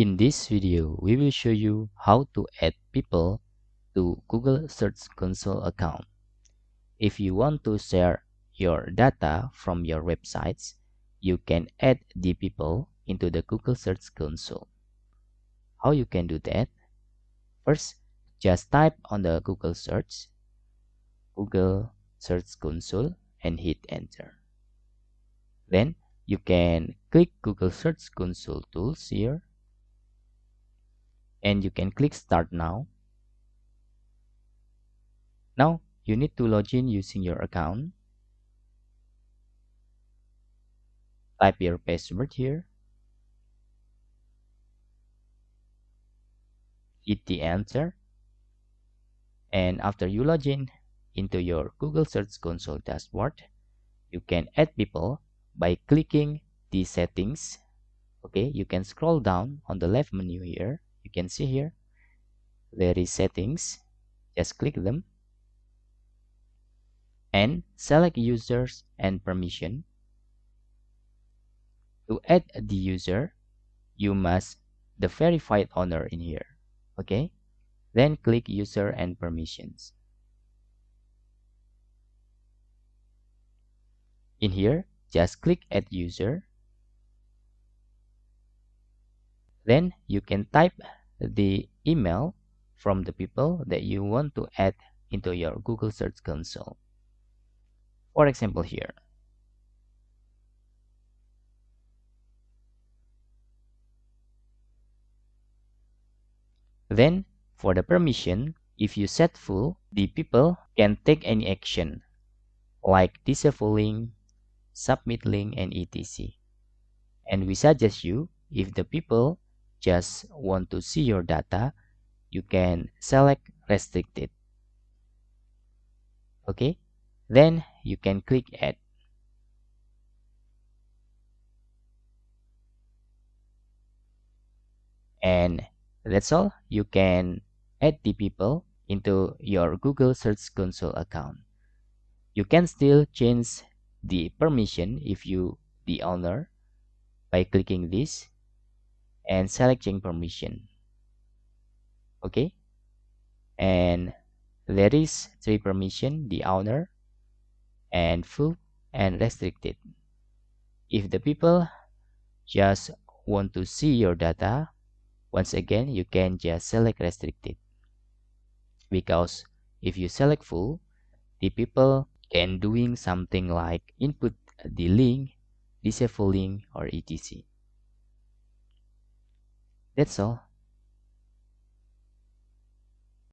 In this video, we will show you how to add people to Google Search Console account. If you want to share your data from your websites, you can add the people into the Google Search Console. How you can do that? First, just type on the Google Search Console and hit enter. Then you can click Google Search Console tools here and you can click start now. Now you need to log in using your account. Type your password here. Hit the enter. And after you log in into your Google Search Console dashboard, you can add people by clicking the settings. Okay, you can scroll down on the left menu here. You can see here there is settings. Just click them and select users and permission. To add the user, you must the verified owner in here. Okay, then click user and permissions. In here, just click add user. Then you can type the email from the people that you want to add into your Google Search Console. For example here. Then for the permission, if you set full, the people can take any action like disabling, submitting, and etc. And we suggest you, if the people just want to see your data, you can select restricted. Okay, then you can click add. And that's all. You can add the people into your Google Search Console account. You can still change the permission if you the owner by clicking this and selecting permission. Okay, and there is three permission: the owner, and full, and restricted. If the people just want to see your data, once again you can just select restricted, because if you select full, the people can doing something like input the link, disabling, or etc. That's all.